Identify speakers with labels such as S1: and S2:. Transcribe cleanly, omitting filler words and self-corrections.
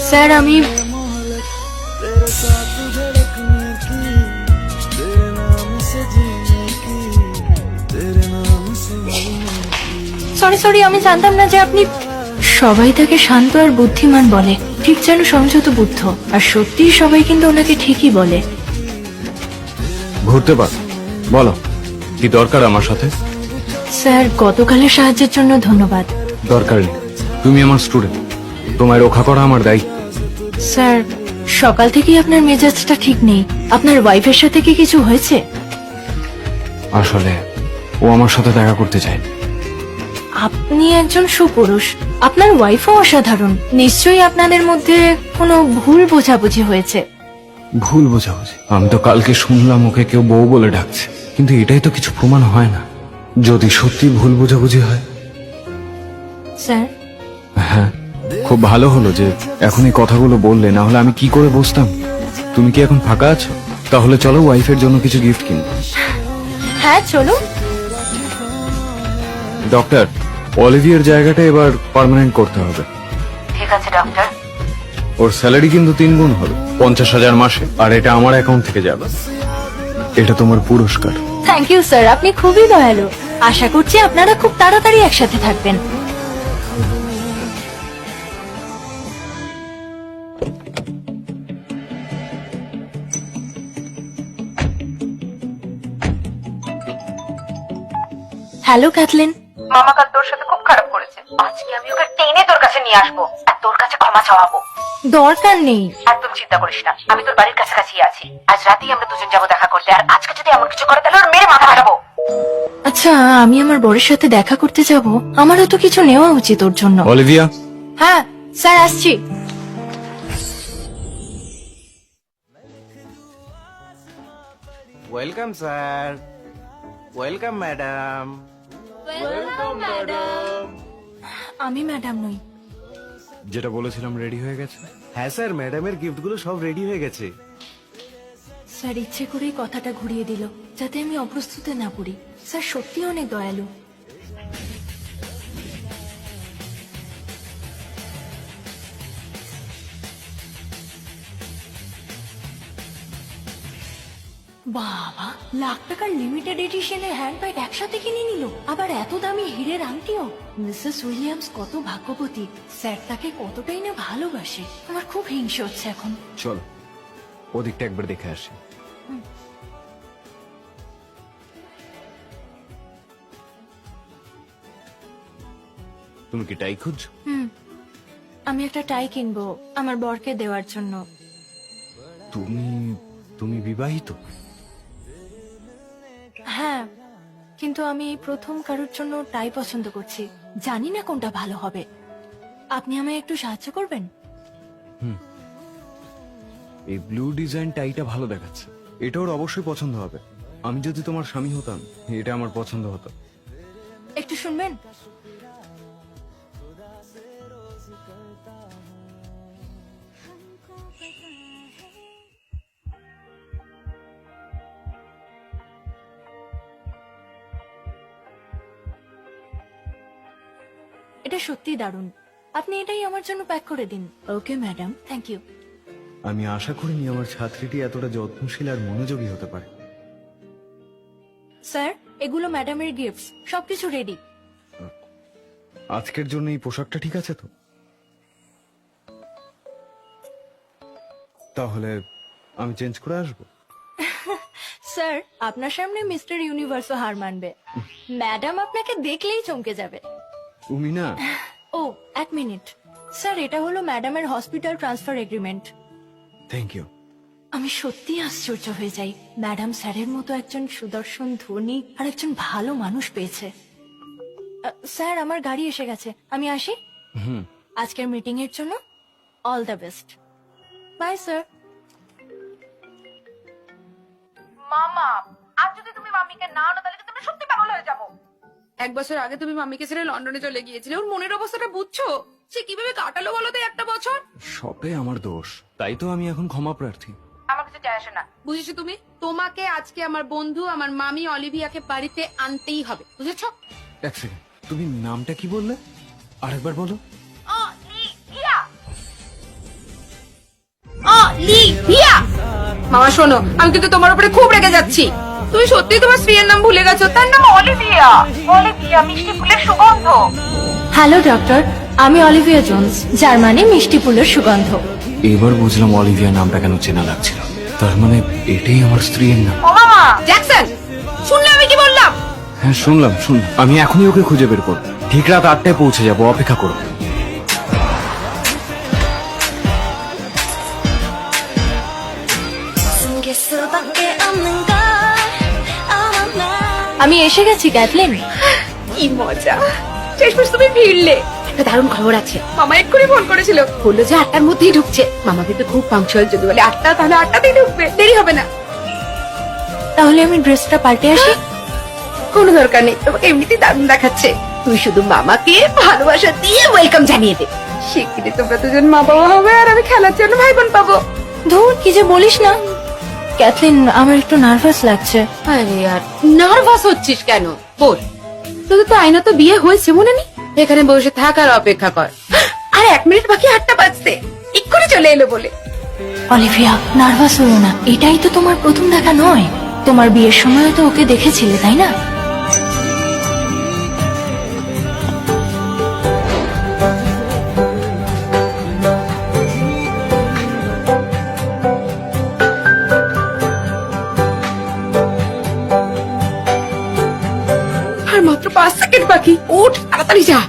S1: Sir আমি sorry আমি জানতাম না যে আপনি। সবাই তাকে শান্ত আর বুদ্ধিমান বলে, ঠিক যেন সংযত বুদ্ধ। আর সত্যিই সবাই কিন্তু ওনাকে ঠিকই বলে।
S2: ঘুরতে পার, বলো কি দরকার আমার সাথে?
S1: স্যার গতকালের সাহায্যের জন্য ধন্যবাদ।
S2: দরকার নেই, তুমি আমার স্টুডেন্ট, তোমায় রক্ষা করা আমার দায়িত্ব।
S1: স্যার সকাল থেকেই আপনার মেজাজটা ঠিক নেই। আপনার ওয়াইফের সাথে কি কিছু হয়েছে?
S2: আসলে ও আমার সাথে দেখা করতে চায়।
S1: আপনি একজন সুপুরুষ, আপনার ওয়াইফও অসাধারণ। নিশ্চয়ই আপনাদের মধ্যে কোনো ভুল বোঝাবুঝি হয়েছে।
S2: ভুল বোঝাবুঝি? আমি তো কালকে শুনলাম ওকে কেউ বউ বলে ডাকছে, কিন্তু এটাই তো কিছু প্রমাণ হয় না। যদি সত্যি ভুল বোঝাবুঝি হয়।
S1: স্যার
S2: হ্যাঁ, খুব ভালো হলো যে এখন এই কথাগুলো বললে, না হলে আমি কি করে বসতাম। তুমি কি এখন ফাঁকা আছো? তাহলে চলো ওয়াইফের জন্য কিছু গিফট কিনি।
S1: হ্যাঁ চলুন।
S2: ডক্টর, অলিভিয়ার জায়গাটা এবার পার্মানেন্ট করতে হবে।
S1: ঠিক আছে ডক্টর।
S2: ওর স্যালারি কিন্তু 3 গুণ হবে, 50,000 মাসে, আর এটা আমার অ্যাকাউন্ট থেকে যাবে। এটা তোমার পুরস্কার।
S1: থ্যাংক ইউ স্যার, আপনি খুবই দয়ালু। আশা করছি আপনারা খুব তাড়াতাড়ি একসাথে থাকবেন। Hello Kathleen.
S3: মামা কাল তোর সাথে খুব খারাপ করেছে। আজকে আমি ওকে টেনে তোর কাছে নিয়ে আসবো আর তোর কাছে ক্ষমা চাওয়াবো।
S1: দরকার নেই।
S3: একদম চিন্তা করিস না, আমি তোর বাড়ির কাছাকাছি আছি। আজ রাতেই আমরা দুজন যাবো দেখা করতে, আর আজকে যদি এমন কিছু করে তাহলে ওর মেরে মাথা ফাটাবো।
S1: আচ্ছা আমি আমার বরের সাথে দেখা করতে যাব, আমারও তো কিছু নেওয়া উচিত ওর জন্য।
S2: অলিভিয়া,
S1: হ্যাঁ স্যার আসছি।
S4: Welcome sir, welcome madam.
S1: আমি ম্যাডাম নই।
S2: যেটা বলেছিলাম রেডি হয়ে গেছে?
S4: হ্যাঁ স্যার, ম্যাডামের গিফটগুলো সব রেডি হয়ে গেছে।
S1: স্যার ইচ্ছে করেই কথাটা ঘুরিয়ে দিল যাতে আমি অপ্রস্তুতে না পড়ি। স্যার সত্যি অনেক দয়ালু। বাবা, লাখ টাকার লিমিটেড এডিশনের হ্যান্ডব্যাগ একসাথে কিনে নিল, আবার এত দামি হীরের আংটিও। মিসেস উইলিয়ামস কত ভাগ্যবতী। স্যার তাকে কতটাই না ভালোবাসে। আমার খুব হিংসে হচ্ছে এখন।
S2: চলো ওদিকটা একবার দেখে আসি। তুমি কি টাই খুঁজছো?
S1: আমি একটা টাই কিনবো আমার বরকে দেওয়ার জন্য।
S2: তুমি তুমি বিবাহিত?
S1: হ্যাঁ, কিন্তু আমি এই প্রথম কারোর জন্য টাই পছন্দ করছি। জানি না কোনটা ভালো হবে। আপনি আমায় একটু সাহায্য করবেন?
S2: এই ব্লু ডিজাইন টাইটা ভালো দেখাচ্ছে, এটা ওর অবশ্যই পছন্দ হবে। আমি যদি তোমার স্বামী হতাম, এটা আমার পছন্দ হতো।
S1: একটু শুনবেন? এটা সত্যি দারুণ। আপনি এটাই আমার জন্য প্যাক করে দিন। Okay madam, thank you.
S2: আমি আশা করিনি আমার ছাত্রীটি এতটা যত্নশীল আর মনোযোগী হতে পারে।
S1: স্যার এগুলো ম্যাডামের গিফটস, সবকিছু রেডি।
S2: আজকের জন্য এই পোশাকটা ঠিক আছে তো? তাহলে আমি চেঞ্জ করে আসবো।
S1: স্যার আপনার সামনে মিস্টার ইউনিভার্সও হার মানবে। ম্যাডাম আপনাকে দেখলেই চমকে যাবে।
S2: তুমি না?
S1: ও এক মিনিট স্যার, এটা হলো ম্যাডামের hospital transfer agreement.
S2: Thank you.
S1: আমি সত্যি আশ্চর্য হয়ে যাই, ম্যাডাম স্যারের মতো একজন সুদর্শন ধনী আর একজন ভালো মানুষ পেয়েছে। স্যার আমার গাড়ি এসে গেছে, আমি আসি। আজকের মিটিং এর জন্য all the best. Bye sir.
S3: মামা, আজ যদি তুমি মাম্মিকে না আনো তাহলে কিন্তু আমি সত্যি পাগল হয়ে যাবো।
S5: 1 বছর আগে তুমি মাম্মিকে ছেড়ে লন্ডনে চলে গিয়েছিলে, ওর মনের অবস্থাটা বুঝছো? সে কিভাবে কাটালো বলো তো একটা বছর।
S2: সবে আমার দোষ, তাই তো আমি এখন ক্ষমা প্রার্থী।
S3: আমার কিছু চাই আসে না।
S5: বুঝেছো তুমি? তোমাকে আজকে আমার বন্ধু আমার মামি অলিভিয়াকে বাড়িতে আনতেই হবে, বুঝেছো?
S2: এক সেকেন্ড, তুমি নামটা কি বললে? আরেকবার বলো।
S5: লিভিয়া মামা শোনো, আমি কিন্তু তোমার উপরে খুব রেগে যাচ্ছি। তুমি সত্যি তোমার স্ত্রীর নাম ভুলে গেছো? তার নাম
S3: অলিভিয়া। অলিভিয়া মিষ্টি ফুলের সুগন্ধ।
S1: হ্যালো ডক্টর, আমি অলিভিয়া জোন্স, যার মানে মিষ্টি ফুলের সুগন্ধ।
S2: এবার বুঝলাম অলিভিয়া নামটা কেন চেনা লাগছিল। তার মানে এটাই আমার স্ত্রীর নাম।
S3: ও মামা,
S5: জ্যাকসন, শুনলে আমি কি বললাম?
S2: হ্যাঁ শুনলাম। আমি এখনই ওকে খুঁজে বের করব। ঠিক রাত 8টায় পৌঁছে যাবো, অপেক্ষা করো।
S1: আমি এসে গেছি ক্যাথলিন।
S5: কি মজা, শেষমেশ তুমি ফিরলে। একটা দারুণ খবর আছে, মামা এক্ষুনি ফোন করেছিল, বললো যে 8টার মধ্যেই ঢুকছে। মামা কিন্তু খুব পাংচুয়াল, যদি বলে 8টা তাহলে 8টাতেই ঢুকবে, দেরি হবে না।
S1: তাহলে আমি ড্রেসটা পাল্টে আসি?
S5: কোনো দরকার নেই, তোমাকে এমনিতেই দারুণ দেখাচ্ছে। তুই শুধু মামাকে ভালোবাসা দিয়ে ওয়েলকাম জানিয়ে দে। শিগগিরই তোমরা দুজন মা বাবা হবে, আর আমি খেলার জন্য ভাই বোন পাবো।
S1: ধুর, কি যে বলিস না ক্যাথলিন, আমার একটু নার্ভাস লাগছে।
S5: আরে আর নার্ভাস হচ্ছিস কেন? বল, তোদের তো আইনত বিয়ে হয়েছে, মনে নেই? এখানে বসে থাক আর অপেক্ষা কর। আর 1 মিনিট বাকি 8টা বাজতে, এক্ষুনি চলে এলো বলে।
S1: অলিভিয়া, নার্ভাস হলো না, এটাই তো তোমার প্রথম দেখা নয়। তোমার বিয়ের সময় তো ওকে দেখেছিলে, তাই না?
S5: আর মাত্র 5 সেকেন্ড বাকি, উঠ তাড়াতাড়ি যা।